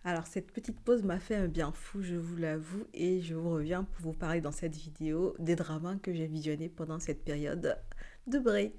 Alors cette petite pause m'a fait un bien fou, je vous l'avoue, et je vous reviens pour vous parler dans cette vidéo des dramas que j'ai visionnés pendant cette période de break.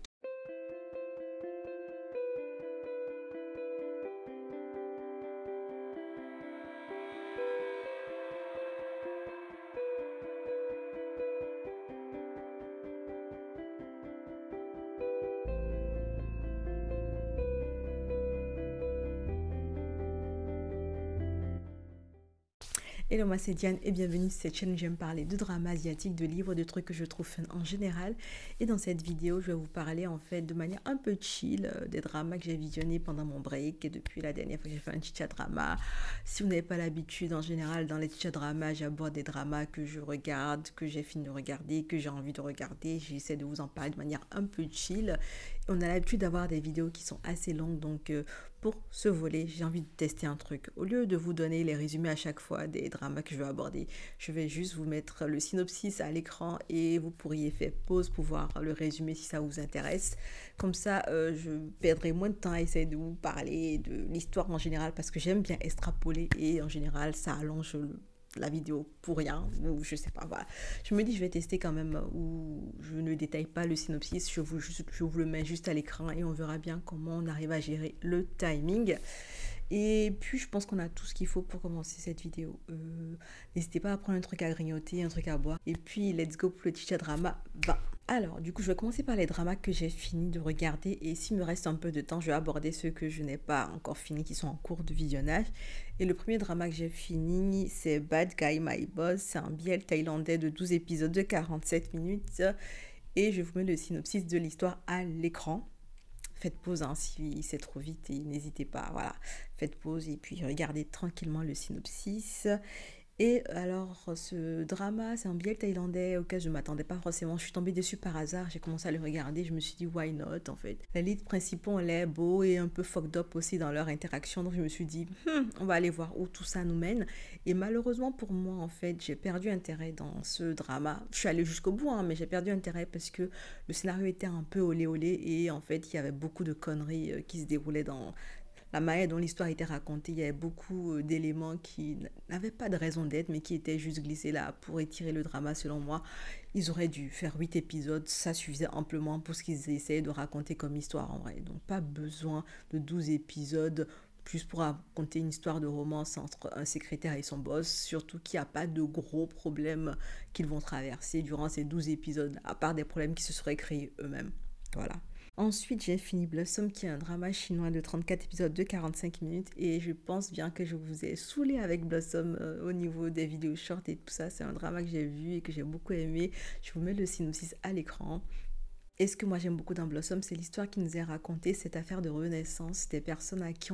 Hello, moi c'est Diane et bienvenue sur cette chaîne où j'aime parler de dramas asiatiques, de livres, de trucs que je trouve fun en général. Et dans cette vidéo, je vais vous parler en fait de manière un peu chill des dramas que j'ai visionnés pendant mon break et depuis la dernière fois que j'ai fait un chicha drama. Si vous n'avez pas l'habitude, en général dans les chicha dramas, j'aborde des dramas que je regarde, que j'ai fini de regarder, que j'ai envie de regarder. J'essaie de vous en parler de manière un peu chill. On a l'habitude d'avoir des vidéos qui sont assez longues, donc pour ce volet, j'ai envie de tester un truc. Au lieu de vous donner les résumés à chaque fois des dramas que je vais aborder, je vais juste vous mettre le synopsis à l'écran et vous pourriez faire pause pour voir le résumé si ça vous intéresse. Comme ça, je perdrai moins de temps à essayer de vous parler de l'histoire en général parce que j'aime bien extrapoler et en général, ça allonge la vidéo pour rien, ou je sais pas, voilà. Je me dis, je vais tester quand même où je ne détaille pas le synopsis, je vous le mets juste à l'écran et on verra bien comment on arrive à gérer le timing. Et puis, je pense qu'on a tout ce qu'il faut pour commencer cette vidéo. N'hésitez pas à prendre un truc à grignoter, un truc à boire. Et puis, let's go pour le chicha drama. Va. Alors, du coup, je vais commencer par les dramas que j'ai fini de regarder. Et s'il me reste un peu de temps, je vais aborder ceux que je n'ai pas encore fini, qui sont en cours de visionnage. Et le premier drama que j'ai fini, c'est Bad Guy My Boss. C'est un BL thaïlandais de 12 épisodes de 47 minutes. Et je vous mets le synopsis de l'histoire à l'écran. Faites pause hein, si c'est trop vite et n'hésitez pas, voilà. Faites pause et puis regardez tranquillement le synopsis. Et alors, ce drama, c'est un BL thaïlandais auquel je ne m'attendais pas forcément. Je suis tombée dessus par hasard, j'ai commencé à le regarder, je me suis dit, why not, en fait. Les leads principaux ont l'air beaux et un peu fucked up aussi dans leur interaction, donc je me suis dit, on va aller voir où tout ça nous mène. Et malheureusement pour moi, en fait, j'ai perdu intérêt dans ce drama. Je suis allée jusqu'au bout, hein, mais j'ai perdu intérêt parce que le scénario était un peu olé olé et en fait, il y avait beaucoup de conneries qui se déroulaient dans la manière dont l'histoire était racontée. Il y avait beaucoup d'éléments qui n'avaient pas de raison d'être, mais qui étaient juste glissés là pour étirer le drama, selon moi. Ils auraient dû faire 8 épisodes, ça suffisait amplement pour ce qu'ils essayaient de raconter comme histoire en vrai. Donc pas besoin de 12 épisodes plus pour raconter une histoire de romance entre un secrétaire et son boss, surtout qu'il n'y a pas de gros problèmes qu'ils vont traverser durant ces 12 épisodes, à part des problèmes qui se seraient créés eux-mêmes. Voilà. Ensuite, j'ai fini Blossom, qui est un drama chinois de 34 épisodes de 45 minutes. Et je pense bien que je vous ai saoulé avec Blossom au niveau des vidéos short et tout ça. C'est un drama que j'ai vu et que j'ai beaucoup aimé. Je vous mets le synopsis à l'écran. Et ce que moi j'aime beaucoup dans Blossom, c'est l'histoire qui nous est racontée, cette affaire de renaissance des personnes à qui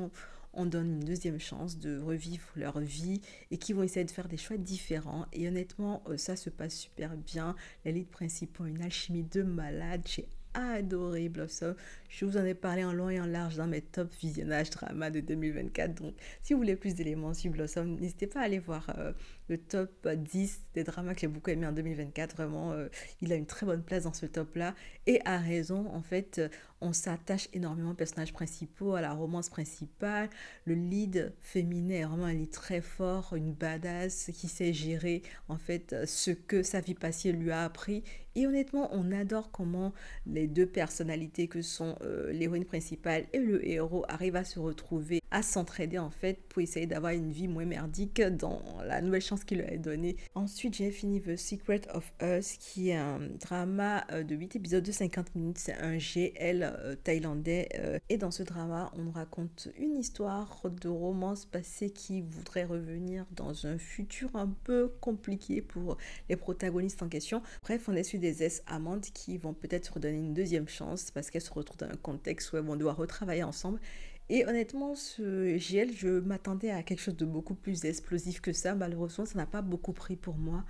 on donne une deuxième chance de revivre leur vie et qui vont essayer de faire des choix différents. Et honnêtement, ça se passe super bien. Les leads principaux ont une alchimie de malade. J'ai adoré Blossom. Je vous en ai parlé en long et en large dans mes top visionnages drama de 2024. Donc, si vous voulez plus d'éléments sur Blossom, n'hésitez pas à aller voir le top 10 des dramas que j'ai beaucoup aimé en 2024. Vraiment, il a une très bonne place dans ce top-là. Et à raison, en fait, on s'attache énormément aux personnages principaux, à la romance principale. Le lead féminin est vraiment un lead très fort, une badass qui sait gérer, en fait, ce que sa vie passée lui a appris. Et honnêtement, on adore comment les deux personnalités que sont l'héroïne principale et le héros arrivent à se retrouver, à s'entraider en fait pour essayer d'avoir une vie moins merdique dans la nouvelle chance qu'il leur est donnée. Ensuite, j'ai fini The Secret of Us, qui est un drama de 8 épisodes de 50 minutes. C'est un GL thaïlandais. Et dans ce drama, on nous raconte une histoire de romance passée qui voudrait revenir dans un futur un peu compliqué pour les protagonistes en question. Bref, on est sur des ex-amantes qui vont peut-être se redonner une deuxième chance parce qu'elles se retrouvent dans un contexte où elles vont devoir retravailler ensemble. Et honnêtement, ce GL, je m'attendais à quelque chose de beaucoup plus explosif que ça. Malheureusement, ça n'a pas beaucoup pris pour moi.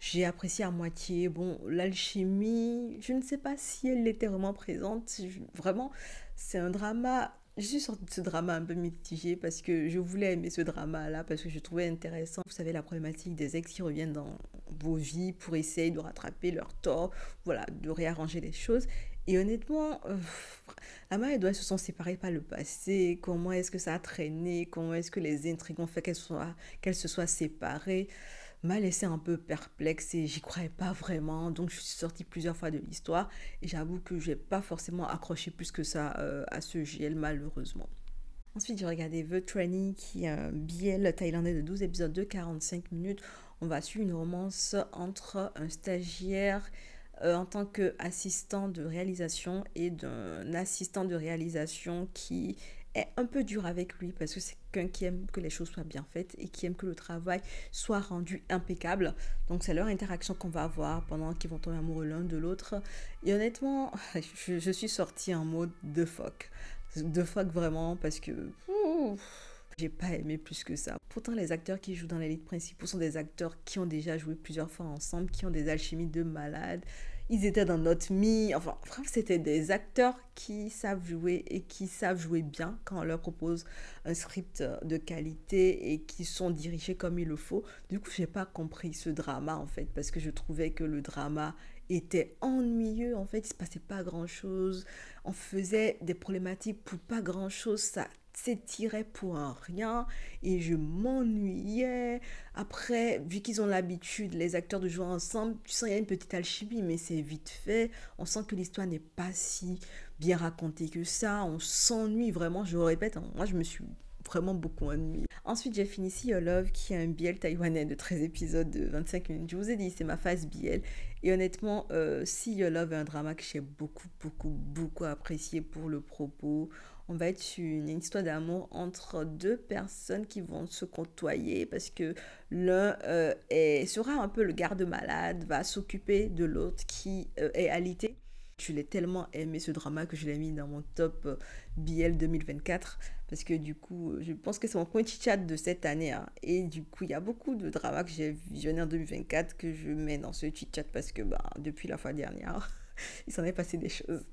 J'ai apprécié à moitié. Bon, l'alchimie, je ne sais pas si elle était vraiment présente. Vraiment, c'est un drama. Je suis sortie de ce drama un peu mitigé parce que je voulais aimer ce drama-là, parce que je trouvais intéressant. Vous savez, la problématique des ex qui reviennent dans vos vies pour essayer de rattraper leur tort, voilà, de réarranger les choses. Et honnêtement, Ama et Edouard se sont séparés par le passé. Comment est-ce que ça a traîné? Comment est-ce que les intrigues ont fait qu'elles se soient séparées? M'a laissé un peu perplexe et j'y croyais pas vraiment. Donc je suis sortie plusieurs fois de l'histoire et j'avoue que j'ai pas forcément accroché plus que ça à ce GL malheureusement. Ensuite, j'ai regardé The Trainee, qui est un BL thaïlandais de 12 épisodes de 45 minutes. On va suivre une romance entre un stagiaire en tant qu'assistant de réalisation et d'un assistant de réalisation qui est un peu dur avec lui parce que c'est quelqu'un qui aime que les choses soient bien faites et qui aime que le travail soit rendu impeccable. Donc c'est leur interaction qu'on va avoir pendant qu'ils vont tomber amoureux l'un de l'autre. Et honnêtement, je suis sortie en mode de fuck. De fuck vraiment parce que j'ai pas aimé plus que ça. Pourtant, les acteurs qui jouent dans les leads principaux sont des acteurs qui ont déjà joué plusieurs fois ensemble, qui ont des alchimies de malades. Ils étaient dans Not Me. Enfin, bref, c'était des acteurs qui savent jouer et qui savent jouer bien quand on leur propose un script de qualité et qui sont dirigés comme il le faut. Du coup, j'ai pas compris ce drama en fait parce que je trouvais que le drama était ennuyeux. En fait, il se passait pas grand-chose. On faisait des problématiques pour pas grand-chose. Ça s'étirait pour un rien et je m'ennuyais. Après, vu qu'ils ont l'habitude, les acteurs, de jouer ensemble, tu sens qu'il y a une petite alchimie, mais c'est vite fait. On sent que l'histoire n'est pas si bien racontée que ça. On s'ennuie vraiment, je le répète, hein, moi je me suis vraiment beaucoup ennuyée. Ensuite, j'ai fini See Your Love, qui est un BL taïwanais de 13 épisodes de 25 minutes. Je vous ai dit, c'est ma phase BL. Et honnêtement, See Your Love est un drama que j'ai beaucoup apprécié pour le propos. On va être sur une histoire d'amour entre deux personnes qui vont se côtoyer parce que l'un sera un peu le garde-malade, va s'occuper de l'autre qui est alité. Je l'ai tellement aimé ce drama que je l'ai mis dans mon top BL 2024 parce que du coup, je pense que c'est mon point chit-chat de cette année. Hein. Et du coup, il y a beaucoup de dramas que j'ai visionné en 2024 que je mets dans ce chit-chat parce que depuis la fois dernière, il s'en est passé des choses.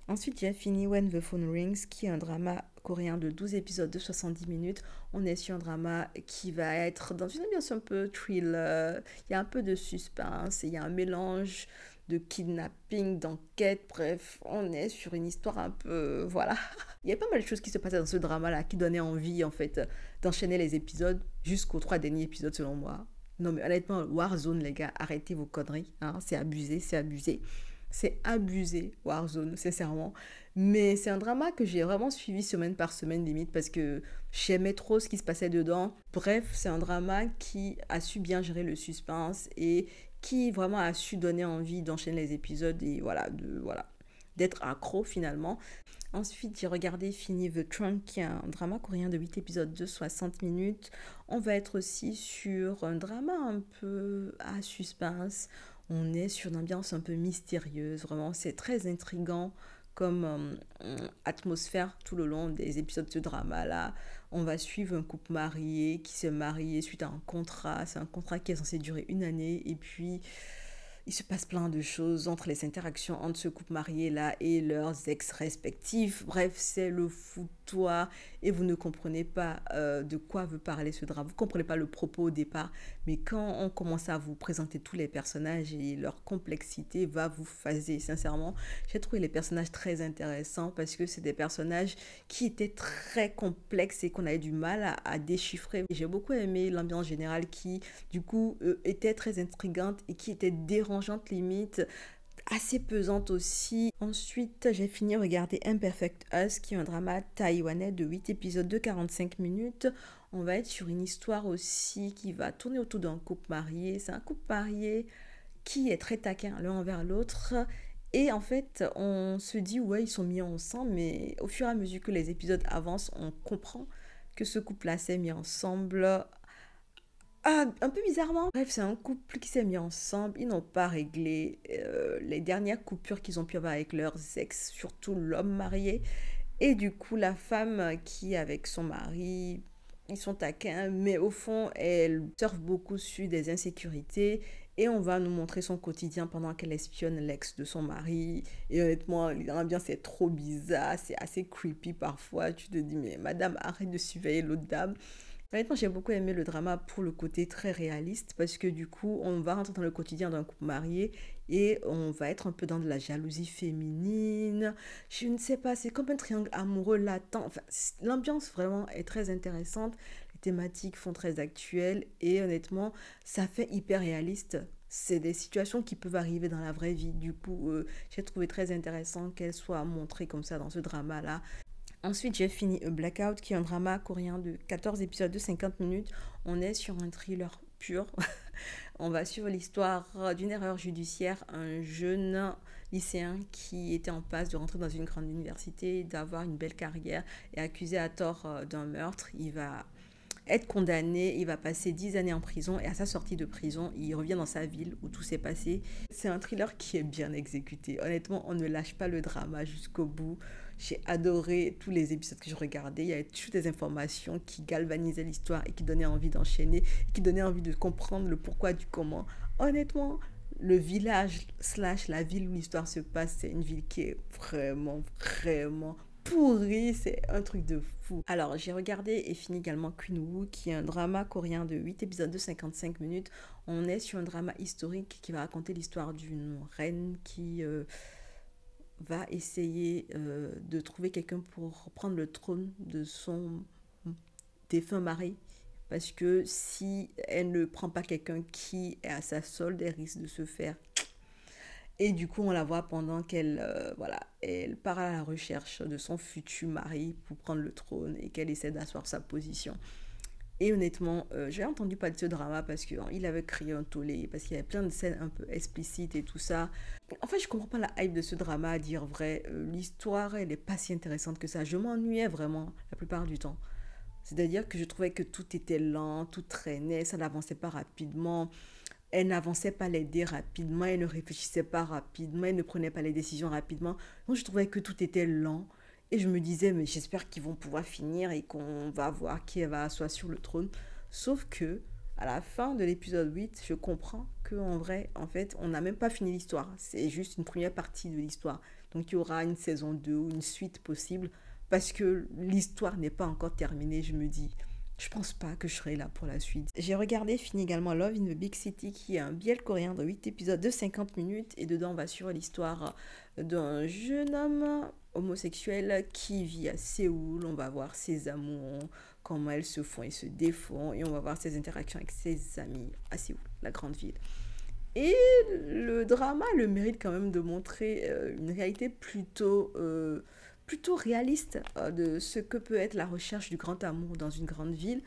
Ensuite, j'ai fini When the Phone Rings, qui est un drama coréen de 12 épisodes de 70 minutes. On est sur un drama qui va être dans une ambiance un peu thriller. Il y a un peu de suspense, il y a un mélange de kidnapping, d'enquête, bref, on est sur une histoire un peu... voilà. Il y a pas mal de choses qui se passaient dans ce drama-là qui donnaient envie, en fait, d'enchaîner les épisodes jusqu'aux 3 derniers épisodes, selon moi. Non, mais honnêtement, Warzone, les gars, arrêtez vos conneries. Hein, c'est abusé, c'est abusé. C'est abusé, Warzone, sincèrement. Mais c'est un drama que j'ai vraiment suivi semaine par semaine, limite, parce que j'aimais trop ce qui se passait dedans. Bref, c'est un drama qui a su bien gérer le suspense et qui vraiment a su donner envie d'enchaîner les épisodes et d'être accro finalement. Ensuite, j'ai regardé Fini The Trunk, qui est un drama coréen de 8 épisodes de 60 minutes. On va être aussi sur un drama un peu à suspense. On est sur une ambiance un peu mystérieuse, vraiment, c'est très intriguant comme atmosphère tout le long des épisodes de ce drama-là. On va suivre un couple marié qui s'est marié suite à un contrat. C'est un contrat qui est censé durer 1 année et puis il se passe plein de choses entre les interactions entre ce couple marié-là et leurs ex respectifs. Bref, c'est le foutoir et vous ne comprenez pas de quoi veut parler ce drame. Vous ne comprenez pas le propos au départ, mais quand on commence à vous présenter tous les personnages et leur complexité va vous phaser. Sincèrement, j'ai trouvé les personnages très intéressants parce que c'est des personnages qui étaient très complexes et qu'on avait du mal à déchiffrer. J'ai beaucoup aimé l'ambiance générale qui, du coup, était très intrigante et qui était dérangeante limite, assez pesante aussi. Ensuite, j'ai fini de regarder Imperfect Us, qui est un drama taïwanais de 8 épisodes de 45 minutes. On va être sur une histoire aussi qui va tourner autour d'un couple marié. C'est un couple marié qui est très taquin l'un envers l'autre. Et en fait, on se dit, ouais, ils sont mis ensemble, mais au fur et à mesure que les épisodes avancent, on comprend que ce couple-là s'est mis ensemble un peu bizarrement. Bref, c'est un couple qui s'est mis ensemble. Ils n'ont pas réglé les dernières coupures qu'ils ont pu avoir avec leurs ex, surtout l'homme marié. Et du coup, la femme qui est avec son mari, ils sont taquins, mais au fond, elle surfe beaucoup sur des insécurités. Et on va nous montrer son quotidien pendant qu'elle espionne l'ex de son mari. Et honnêtement, l'ambiance c'est trop bizarre, c'est assez creepy parfois. Tu te dis, mais madame, arrête de surveiller l'autre dame. Honnêtement, j'ai beaucoup aimé le drama pour le côté très réaliste parce que du coup, on va rentrer dans le quotidien d'un couple marié et on va être un peu dans de la jalousie féminine. Je ne sais pas, c'est comme un triangle amoureux latent. Enfin, l'ambiance vraiment est très intéressante. Les thématiques font très actuelles et honnêtement, ça fait hyper réaliste. C'est des situations qui peuvent arriver dans la vraie vie. Du coup, j'ai trouvé très intéressant qu'elles soient montrées comme ça dans ce drama-là. Ensuite, j'ai fini A Blackout, qui est un drama coréen de 14 épisodes de 50 minutes. On est sur un thriller pur. On va suivre l'histoire d'une erreur judiciaire. Un jeune lycéen qui était en passe de rentrer dans une grande université, d'avoir une belle carrière, est accusé à tort d'un meurtre. Il va être condamné, il va passer 10 années en prison et à sa sortie de prison, il revient dans sa ville où tout s'est passé. C'est un thriller qui est bien exécuté. Honnêtement, on ne lâche pas le drama jusqu'au bout. J'ai adoré tous les épisodes que je regardais. Il y avait toutes des informations qui galvanisaient l'histoire et qui donnaient envie d'enchaîner, et qui donnaient envie de comprendre le pourquoi du comment. Honnêtement, le village slash la ville où l'histoire se passe, c'est une ville qui est vraiment, vraiment pourri, c'est un truc de fou. Alors, j'ai regardé et fini également Queen Woo, qui est un drama coréen de 8 épisodes de 55 minutes. On est sur un drama historique qui va raconter l'histoire d'une reine qui va essayer de trouver quelqu'un pour prendre le trône de son défunt mari. Parce que si elle ne prend pas quelqu'un qui est à sa solde, elle risque de se faire. Et du coup, on la voit pendant qu'elle voilà, elle part à la recherche de son futur mari pour prendre le trône et qu'elle essaie d'asseoir sa position. Et honnêtement, j'ai entendu parler de ce drama parce qu'il avait créé un tollé, parce qu'il y avait plein de scènes un peu explicites et tout ça. En fait, je comprends pas la hype de ce drama, à dire vrai. L'histoire, elle est pas si intéressante que ça. Je m'ennuyais vraiment la plupart du temps. C'est-à-dire que je trouvais que tout était lent, tout traînait, ça n'avançait pas rapidement. Elle n'avançait pas les dés rapidement, elle ne réfléchissait pas rapidement, elle ne prenait pas les décisions rapidement. Donc je trouvais que tout était lent. Et je me disais, mais j'espère qu'ils vont pouvoir finir et qu'on va voir qui va asseoir sur le trône. Sauf que, à la fin de l'épisode 8, je comprends qu'en vrai, en fait, on n'a même pas fini l'histoire. C'est juste une première partie de l'histoire. Donc il y aura une saison 2 ou une suite possible parce que l'histoire n'est pas encore terminée. Je me dis, je pense pas que je serai là pour la suite. J'ai regardé et fini également Love in the Big City, qui est un biel coréen de 8 épisodes de 50 minutes. Et dedans, on va suivre l'histoire d'un jeune homme homosexuel qui vit à Séoul. On va voir ses amours, comment elles se font et se défont. Et on va voir ses interactions avec ses amis à Séoul, la grande ville. Et le drama a le mérite quand même de montrer une réalité plutôt réaliste de ce que peut être la recherche du grand amour dans une grande ville.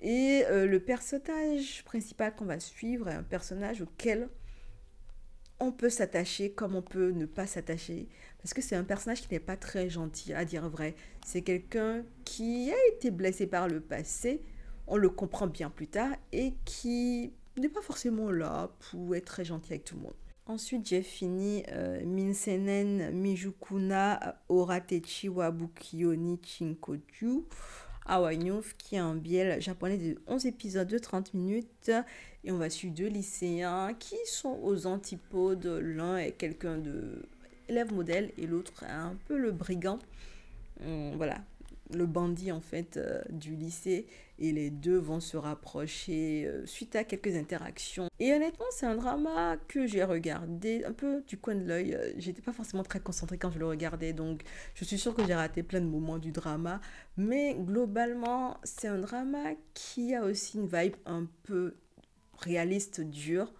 Et le personnage principal qu'on va suivre est un personnage auquel on peut s'attacher comme on peut ne pas s'attacher. Parce que c'est un personnage qui n'est pas très gentil, à dire vrai. C'est quelqu'un qui a été blessé par le passé, on le comprend bien plus tard, et qui n'est pas forcément là pour être très gentil avec tout le monde. Ensuite, j'ai fini Minsenen Mijukuna Oratechi Wabukyo ni Chinkokyu Awanyuf, qui est un biel japonais de 11 épisodes de 30 minutes. Et on va suivre deux lycéens qui sont aux antipodes. L'un est quelqu'un de élève modèle et l'autre est un peu le brigand. Voilà, le bandit en fait du lycée, et les deux vont se rapprocher suite à quelques interactions. Et honnêtement, c'est un drama que j'ai regardé un peu du coin de l'œil. J'étais pas forcément très concentrée quand je le regardais, donc je suis sûre que j'ai raté plein de moments du drama. Mais globalement, c'est un drama qui a aussi une vibe un peu réaliste, dure,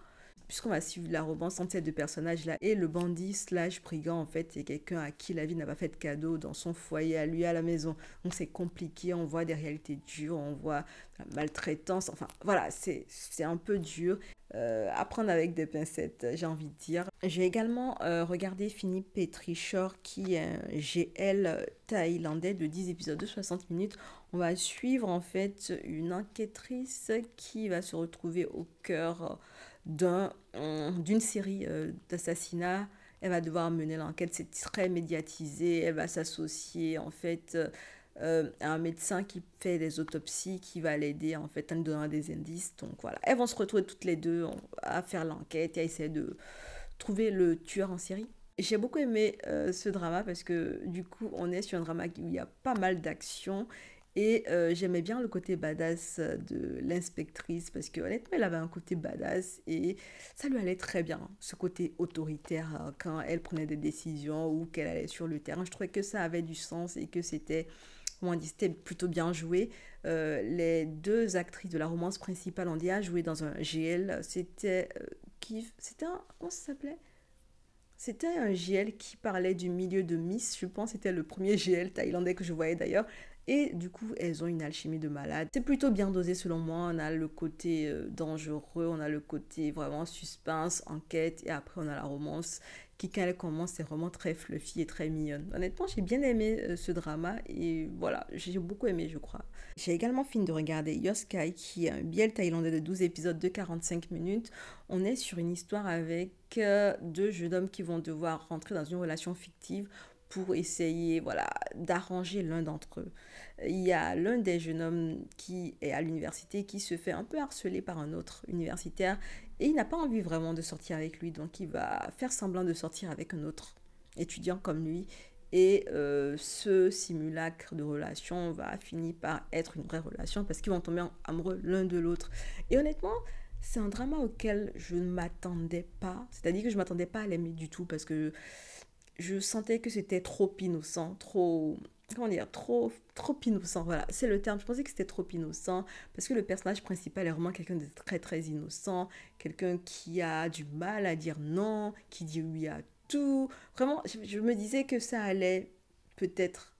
puisqu'on va suivre la romance entre ces deux personnages-là. Et le bandit slash brigand, en fait, c'est quelqu'un à qui la vie n'a pas fait de cadeau dans son foyer, à lui, à la maison. Donc c'est compliqué, on voit des réalités dures, on voit la maltraitance, enfin voilà, c'est un peu dur. À prendre avec des pincettes, j'ai envie de dire. J'ai également regardé Fini Petri Shore, qui est un GL thaïlandais de 10 épisodes de 60 minutes. On va suivre en fait une enquêtrice qui va se retrouver au cœur d'une série d'assassinats. Elle va devoir mener l'enquête, c'est très médiatisé. Elle va s'associer en fait à un médecin qui fait des autopsies, qui va l'aider en fait en lui donnant des indices. Donc voilà, elles vont se retrouver toutes les deux à faire l'enquête et à essayer de trouver le tueur en série. J'ai beaucoup aimé ce drama parce que du coup on est sur un drama où il y a pas mal d'action Et j'aimais bien le côté badass de l'inspectrice parce que honnêtement, elle avait un côté badass et ça lui allait très bien. Ce côté autoritaire quand elle prenait des décisions ou qu'elle allait sur le terrain. Je trouvais que ça avait du sens et que c'était, comment on dit, c'était plutôt bien joué. Les deux actrices de la romance principale ont déjà joué dans un GL. C'était un, comment ça s'appelait? C'était un GL qui parlait du milieu de Miss, je pense, c'était le premier GL thaïlandais que je voyais d'ailleurs. Et du coup, elles ont une alchimie de malade. C'est plutôt bien dosé selon moi. On a le côté dangereux, on a le côté vraiment suspense, enquête, et après on a la romance qui, quand elle commence, est vraiment très fluffy et très mignonne. Honnêtement, j'ai bien aimé ce drama et voilà, j'ai beaucoup aimé, je crois. J'ai également fini de regarder Yoskai, qui est un biel thaïlandais de 12 épisodes de 45 minutes. On est sur une histoire avec deux jeunes hommes qui vont devoir rentrer dans une relation fictive pour essayer, voilà, d'arranger l'un d'entre eux. Il y a l'un des jeunes hommes qui est à l'université qui se fait un peu harceler par un autre universitaire et il n'a pas envie vraiment de sortir avec lui, donc il va faire semblant de sortir avec un autre étudiant comme lui. Et ce simulacre de relation va finir par être une vraie relation parce qu'ils vont tomber amoureux l'un de l'autre. Et honnêtement, c'est un drama auquel je ne m'attendais pas. C'est-à-dire que je ne m'attendais pas à l'aimer du tout parce que je sentais que c'était trop innocent, trop, comment dire, trop innocent, voilà, c'est le terme. Je pensais que c'était trop innocent parce que le personnage principal est vraiment quelqu'un de très très innocent, quelqu'un qui a du mal à dire non, qui dit oui à tout. Vraiment, je me disais que ça allait peut-être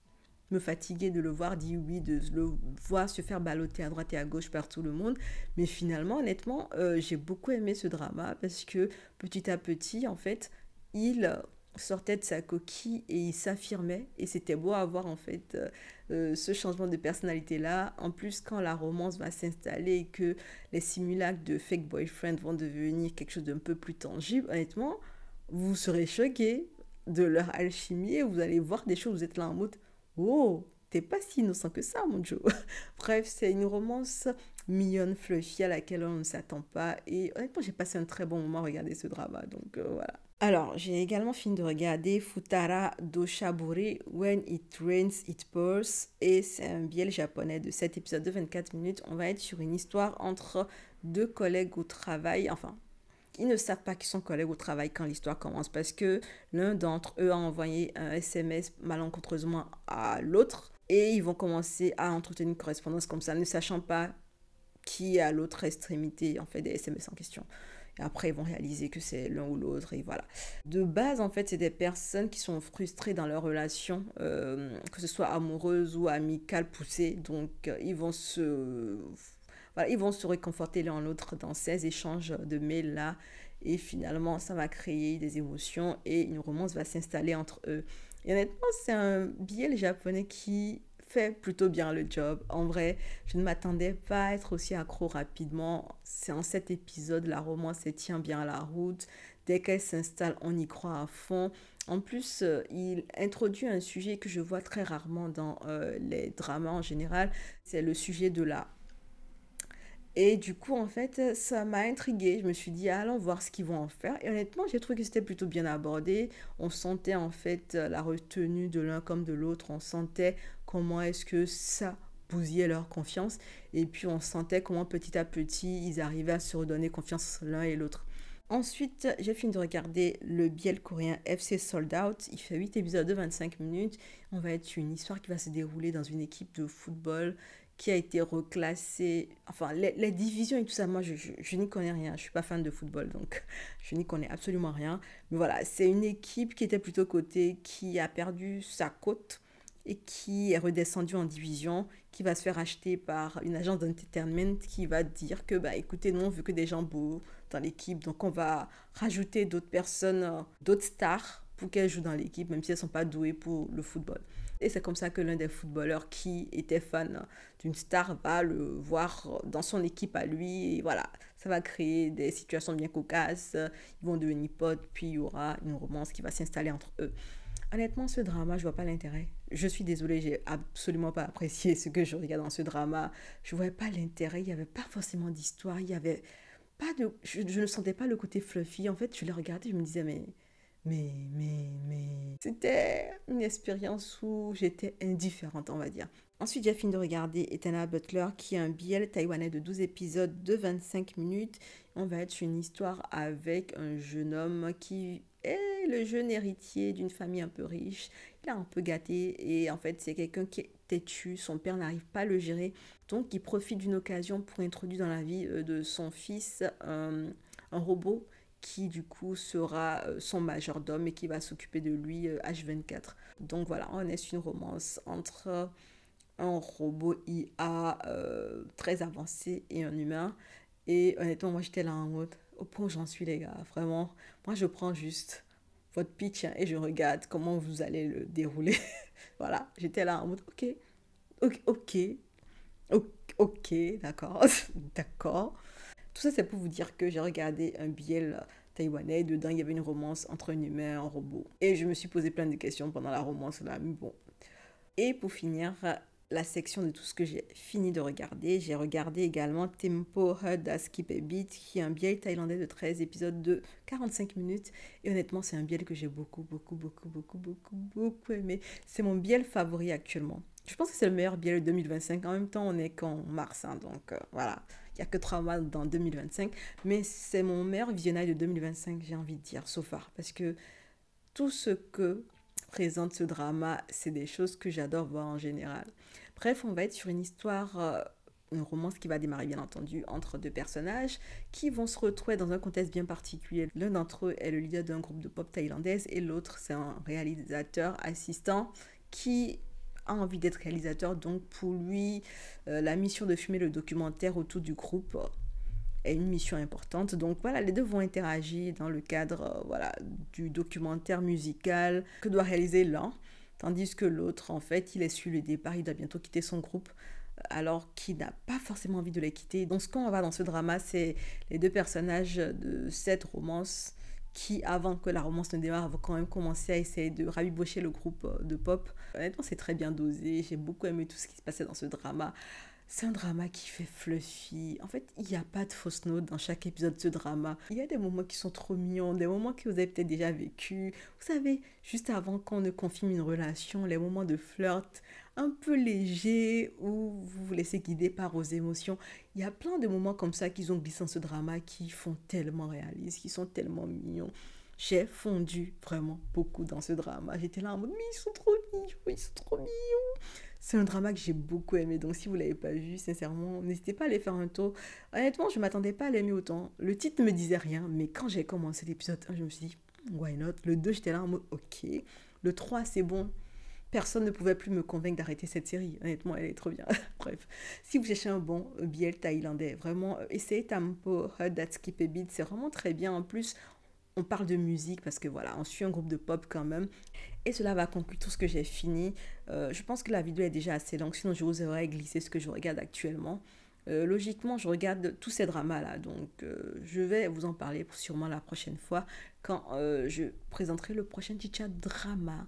me fatiguer de le voir dire oui, de le voir se faire balloter à droite et à gauche par tout le monde. Mais finalement, honnêtement, j'ai beaucoup aimé ce drama parce que petit à petit, en fait, il sortait de sa coquille et il s'affirmait. Et c'était beau à voir, en fait, ce changement de personnalité-là. En plus, quand la romance va s'installer et que les simulacres de fake boyfriend vont devenir quelque chose d'un peu plus tangible, honnêtement, vous serez choqués de leur alchimie et vous allez voir des choses, vous êtes là en mode oh, t'es pas si innocent que ça, mon Joe. Bref, c'est une romance mignonne, fluffy, à laquelle on ne s'attend pas. Et honnêtement, j'ai passé un très bon moment à regarder ce drama. Donc voilà. Alors, j'ai également fini de regarder Futara Doshabure, When It Rains, It Pours. Et c'est un biel japonais de 7 épisodes de 24 minutes. On va être sur une histoire entre deux collègues au travail. Enfin, ils ne savent pas qu'ils sont collègues au travail quand l'histoire commence parce que l'un d'entre eux a envoyé un SMS malencontreusement à l'autre et ils vont commencer à entretenir une correspondance comme ça, ne sachant pas qui est à l'autre extrémité en fait des SMS en question. Et après, ils vont réaliser que c'est l'un ou l'autre et voilà. De base, en fait, c'est des personnes qui sont frustrées dans leur relation, que ce soit amoureuse ou amicale poussée. Donc, ils vont se réconforter l'un l'autre dans ces échanges de mails-là. Et finalement, ça va créer des émotions et une romance va s'installer entre eux. Et honnêtement, c'est un billet japonais qui fait plutôt bien le job. En vrai, je ne m'attendais pas à être aussi accro rapidement. C'est en 7 épisodes, la romance elle tient bien la route. Dès qu'elle s'installe, on y croit à fond. En plus, il introduit un sujet que je vois très rarement dans les dramas en général. C'est le sujet de la et du coup, en fait, ça m'a intriguée. Je me suis dit, allons voir ce qu'ils vont en faire. Et honnêtement, j'ai trouvé que c'était plutôt bien abordé. On sentait en fait la retenue de l'un comme de l'autre. On sentait comment est-ce que ça bousillait leur confiance. Et puis, on sentait comment petit à petit, ils arrivaient à se redonner confiance l'un et l'autre. Ensuite, j'ai fini de regarder le biel coréen FC Sold Out. Il fait 8 épisodes de 25 minutes. On va être sur une histoire qui va se dérouler dans une équipe de football qui a été reclassée. Enfin, les divisions et tout ça, moi, je n'y connais rien. Je ne suis pas fan de football, donc je n'y connais absolument rien. Mais voilà, c'est une équipe qui était plutôt cotée, qui a perdu sa cote et qui est redescendue en division, qui va se faire acheter par une agence d'entertainment qui va dire que, bah, écoutez, nous, on veut que des gens beaux dans l'équipe, donc on va rajouter d'autres personnes, d'autres stars pour qu'elles jouent dans l'équipe, même si elles ne sont pas douées pour le football. Et c'est comme ça que l'un des footballeurs qui était fan d'une star va le voir dans son équipe à lui. Et voilà, ça va créer des situations bien cocasses. Ils vont devenir potes, puis il y aura une romance qui va s'installer entre eux. Honnêtement, ce drama, je vois pas l'intérêt. Je suis désolée, j'ai absolument pas apprécié ce que je regarde dans ce drama. Je voyais pas l'intérêt, il y avait pas forcément d'histoire, il y avait pas de... Je ne sentais pas le côté fluffy. En fait, je l'ai regardé, je me disais, mais C'était une expérience où j'étais indifférente, on va dire. Ensuite, j'ai fini de regarder Etana Butler, qui est un BL taïwanais de 12 épisodes de 25 minutes. On va être sur une histoire avec un jeune homme qui est le jeune héritier d'une famille un peu riche. Il est un peu gâté et en fait, c'est quelqu'un qui est têtu. Son père n'arrive pas à le gérer. Donc, il profite d'une occasion pour introduire dans la vie de son fils un robot qui du coup sera son majordome et qui va s'occuper de lui H24. Donc voilà, on est sur une romance entre un robot IA très avancé et un humain. Et honnêtement, moi j'étais là en mode, au point où j'en suis les gars, vraiment, moi je prends juste votre pitch hein, et je regarde comment vous allez le dérouler. Voilà, j'étais là en mode, ok, d'accord, d'accord. Tout ça, c'est pour vous dire que j'ai regardé un BL taïwanais. Dedans, il y avait une romance entre un humain et un robot. Et je me suis posé plein de questions pendant la romance là. Mais bon. Et pour finir, la section de tout ce que j'ai fini de regarder, j'ai regardé également Tempo Hud Skip a Beat, qui est un BL thaïlandais de 13 épisodes de 45 minutes. Et honnêtement, c'est un BL que j'ai beaucoup aimé. C'est mon BL favori actuellement. Je pense que c'est le meilleur BL de 2025. En même temps, on est qu'en mars, hein, donc voilà. Il n'y a que 3 mois dans 2025. Mais c'est mon meilleur visionnage de 2025, j'ai envie de dire, so far. Parce que tout ce que présente ce drama, c'est des choses que j'adore voir en général. Bref, on va être sur une histoire, une romance qui va démarrer bien entendu entre deux personnages qui vont se retrouver dans un contexte bien particulier. L'un d'entre eux est le leader d'un groupe de pop thaïlandaise et l'autre c'est un réalisateur assistant qui a envie d'être réalisateur. Donc pour lui, la mission de filmer le documentaire autour du groupe est une mission importante. Donc voilà, les deux vont interagir dans le cadre voilà, du documentaire musical que doit réaliser l'un, tandis que l'autre, en fait, il est sur le départ, il doit bientôt quitter son groupe, alors qu'il n'a pas forcément envie de les quitter. Donc ce qu'on va dans ce drama, c'est les deux personnages de cette romance qui, avant que la romance ne démarre, vont quand même commencer à essayer de rabibocher le groupe de pop. Honnêtement, c'est très bien dosé. J'ai beaucoup aimé tout ce qui se passait dans ce drama. C'est un drama qui fait fluffy. En fait, il n'y a pas de fausse note dans chaque épisode de ce drama. Il y a des moments qui sont trop mignons, des moments que vous avez peut-être déjà vécu. Vous savez, juste avant qu'on ne confirme une relation, les moments de flirt un peu légers où vous vous laissez guider par vos émotions. Il y a plein de moments comme ça qu'ils ont glissé dans ce drama qui font tellement réalistes, qui sont tellement mignons. J'ai fondu vraiment beaucoup dans ce drama. J'étais là en mode, mais ils sont trop mignons, ils sont trop mignons. C'est un drama que j'ai beaucoup aimé, donc si vous ne l'avez pas vu, sincèrement, n'hésitez pas à aller faire un tour. Honnêtement, je ne m'attendais pas à l'aimer autant. Le titre ne me disait rien, mais quand j'ai commencé l'épisode 1, je me suis dit, why not? Le 2, j'étais là en mode, ok. Le 3, c'est bon. Personne ne pouvait plus me convaincre d'arrêter cette série. Honnêtement, elle est trop bien. Bref, si vous cherchez un bon BL thaïlandais, vraiment, essayez Tempo Hud Skip a Beat. C'est vraiment très bien. En plus, on parle de musique parce que voilà, on suit un groupe de pop quand même. Et cela va conclure tout ce que j'ai fini. Je pense que la vidéo est déjà assez longue, sinon je vous aurais glissé ce que je regarde actuellement. Logiquement, je regarde tous ces dramas-là, donc je vais vous en parler sûrement la prochaine fois quand je présenterai le prochain Chicha drama.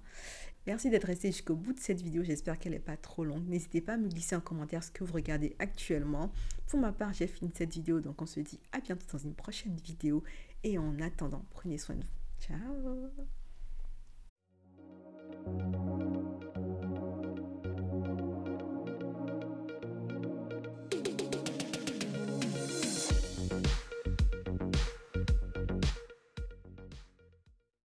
Merci d'être resté jusqu'au bout de cette vidéo, j'espère qu'elle n'est pas trop longue. N'hésitez pas à me glisser en commentaire ce que vous regardez actuellement. Pour ma part, j'ai fini cette vidéo, donc on se dit à bientôt dans une prochaine vidéo. Et en attendant, prenez soin de vous. Ciao!